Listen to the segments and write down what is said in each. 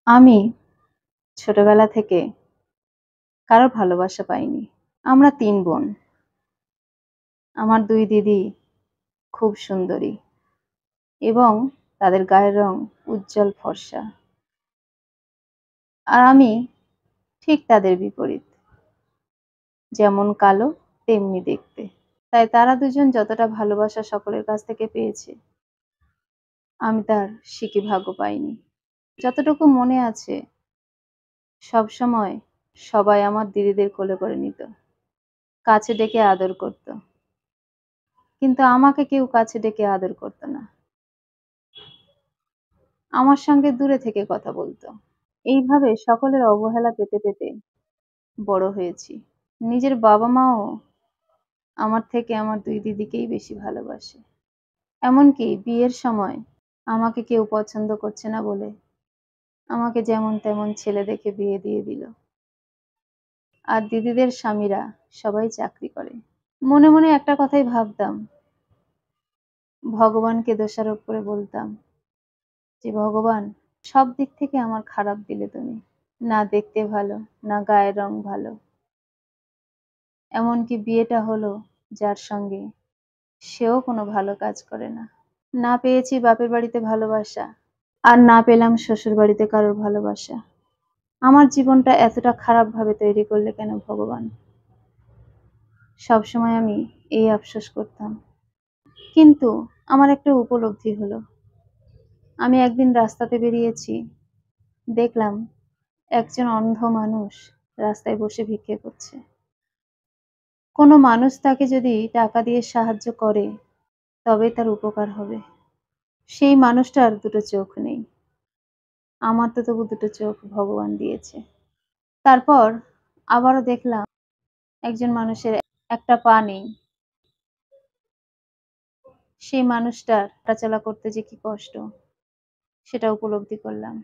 আমি ছোটবেলা থেকে কারো ভালোবাসা পাইনি। আমরা ৩ বোন। আমার ২ দিদি খুব সুন্দরী এবং তাদের গায়ের রং উজ্জ্বল ফর্সা। আর আমি ঠিক তাদের বিপরীত। যেমন কালো তেমনি দেখতে। তাই তারা দুজন যতটা ভালোবাসা সকলের কাছ থেকে পেয়েছে, আমি তার সিকি ভাগও পাইনি। যতটুকু মনে আছে, সবসময় সবাই আমার দিদিদের কোলে করে নিত। কাছে ডেকে আদর করত। কিন্তু আমাকে কেউ কাছে ডেকে আদর করত না। আমার সঙ্গে দূরে থেকে কথা বলত। এইভাবে সকলের অবহেলা পেতে পেতে বড় হয়েছি। নিজের বাবা-মাও আমার থেকে আমার ২ দিদিকেই বেশি ভালোবাসে। এমনকি বিয়ের সময় আমাকে কেউ পছন্দ করছে না বলে আমাকে যেমন তেমন ছেলে দেখে বিয়ে দিয়ে দিল। আর দিদিদের স্বামীরা সবাই চাকরি করে। মনে মনে একটা কথাই ভাবতাম, ভগবানকে দোষারোপ করে বলতাম যে, ভগবান সব দিক থেকে আমার খারাপ দিলে তুমি। না দেখতে ভালো, না গায়ের রং ভালো। এমনকি বিয়েটা হলো যার সঙ্গে, সেও কোনো ভালো কাজ করে না। না পেয়েছি বাপের বাড়িতে ভালোবাসা, আর না পেলাম শ্বশুর বাড়িতে কারোর ভালোবাসা। আমার জীবনটা এতটা খারাপভাবে তৈরি করলে কেন ভগবান? সবসময় আমি এই আফসোস করতাম। কিন্তু আমার একটা উপলব্ধি হলো। আমি একদিন রাস্তাতে বেরিয়েছি, দেখলাম একজন অন্ধ মানুষ রাস্তায় বসে ভিক্ষে করছে। কোনো মানুষ তাকে যদি টাকা দিয়ে সাহায্য করে, তবে তার উপকার হবে। সেই মানুষটার দুটো চোখ নেই। আমার তো তবু দুটো চোখ ভগবান দিয়েছে। তারপর আবারও দেখলাম একজন মানুষের একটা পা নেই। সেই মানুষটার হাঁটাচলা করতে যে কি কষ্ট, সেটা উপলব্ধি করলাম।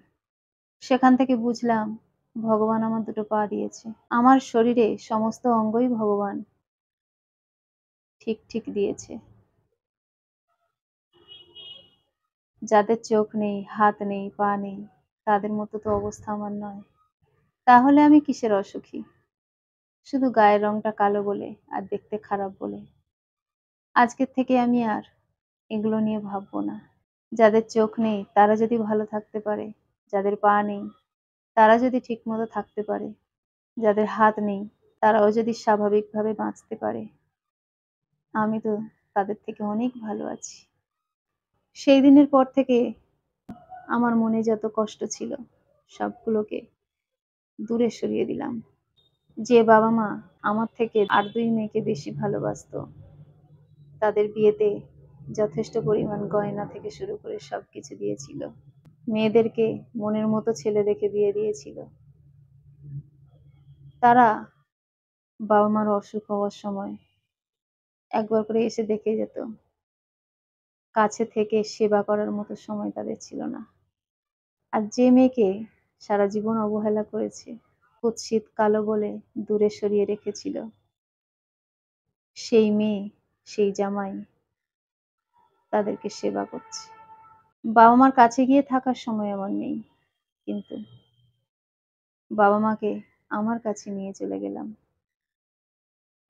সেখান থেকে বুঝলাম ভগবান আমার দুটো পা দিয়েছে। আমার শরীরে সমস্ত অঙ্গই ভগবান ঠিক ঠিক দিয়েছে। যাদের চোখ নেই, হাত নেই, পা নেই, তাদের মতো তো অবস্থা আমার নয়। তাহলে আমি কিসের অসুখী? শুধু গায়ের রংটা কালো বলে আর দেখতে খারাপ বলে। আজকের থেকে আমি আর এগুলো নিয়ে ভাববো না। যাদের চোখ নেই তারা যদি ভালো থাকতে পারে, যাদের পা নেই তারা যদি ঠিকমতো থাকতে পারে, যাদের হাত নেই তারাও যদি স্বাভাবিকভাবে বাঁচতে পারে, আমি তো তাদের থেকে অনেক ভালো আছি। সেই দিনের পর থেকে আমার মনে যত কষ্ট ছিল, সবগুলোকে দূরে সরিয়ে দিলাম। যে বাবা-মা আমার থেকে আর ২ মেয়েকে বেশি ভালোবাসতো, তাদের বিয়েতে যথেষ্ট পরিমাণ গয়না থেকে শুরু করে সবকিছু দিয়েছিল। মেয়েদেরকে মনের মতো ছেলে দেখে বিয়ে দিয়েছিল। তারা বাবা-মার অসুখ হওয়ার সময় একবার করে এসে দেখে যেত। কাছে থেকে সেবা করার মতো সময় তাদের ছিল না। আর যে মেয়েকে সারা জীবন অবহেলা করেছে, কুৎসিত কালো বলে দূরে সরিয়ে রেখেছিল, সেই মেয়ে, সেই জামাই তাদেরকে সেবা করছে। বাবা-মার কাছে গিয়ে থাকার সময় আমার নেই। কিন্তু বাবা-মাকে আমার কাছে নিয়ে চলে গেলাম।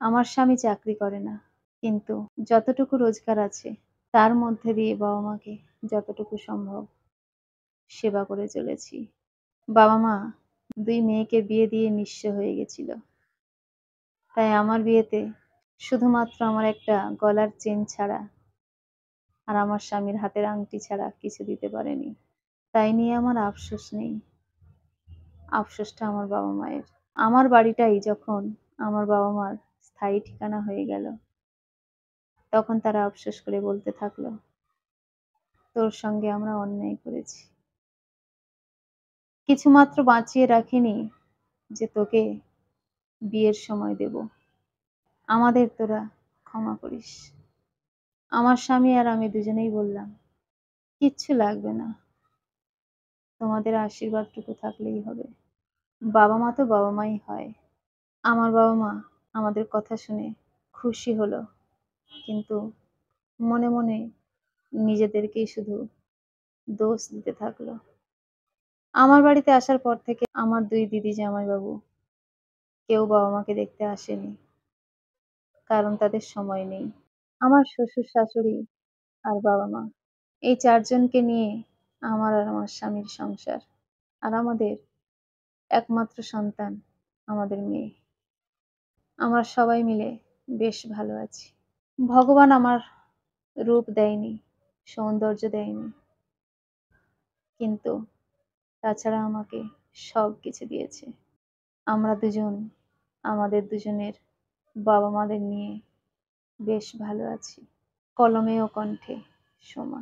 আমার স্বামী চাকরি করে না। কিন্তু যতটুকু রোজগার আছে, তার মধ্যে দিয়ে বাবা-মাকে যতটুকু সম্ভব সেবা করে চলেছি। বাবা-মা ২ মেয়েকে বিয়ে দিয়ে নিঃস্ব হয়ে গেছিল। তাই আমার বিয়েতে শুধুমাত্র আমার একটা গলার চেন ছাড়া আর আমার স্বামীর হাতের আংটি ছাড়া কিছু দিতে পারেনি। তাই নিয়ে আমার আফসোস নেই। আফসোসটা আমার বাবা-মায়ের। আমার বাড়িটাই যখন আমার বাবা-মার স্থায়ী ঠিকানা হয়ে গেল, তখন তারা আফসোস করে বলতে থাকলো, তোর সঙ্গে আমরা অন্যায় করেছি। কিছুমাত্র বাঁচিয়ে রাখিনি যে তোকে বিয়ের সময় দেব। আমাদের তোরা ক্ষমা করিস। আমার স্বামী আর আমি দুজনেই বললাম, কিচ্ছু লাগবে না। তোমাদের আশীর্বাদটুকু থাকলেই হবে। বাবা-মা তো বাবা-মাই হয়। আমার বাবা-মা আমাদের কথা শুনে খুশি হলো। কিন্তু মনে মনে নিজেদেরকেই শুধু দোষ দিতে থাকলো। আমার বাড়িতে আসার পর থেকে আমার ২ দিদি জামাইবাবু কেউ বাবা-মাকে দেখতে আসেনি। কারণ তাদের সময় নেই। আমার শ্বশুর-শাশুড়ি আর বাবা-মা এই ৪ জনকে নিয়ে আমার আর আমার স্বামীর সংসার। আর আমাদের একমাত্র সন্তান আমাদের মেয়ে। আমরা সবাই মিলে বেশ ভালো আছি। ভগবান আমার রূপ দেয়নি, সৌন্দর্য দেয়নি। কিন্তু তাছাড়া আমাকে সবকিছু দিয়েছে। আমরা দুজন আমাদের দুজনের বাবা-মাদের নিয়ে বেশ ভালো আছি। কলমে ও কণ্ঠে সোমা।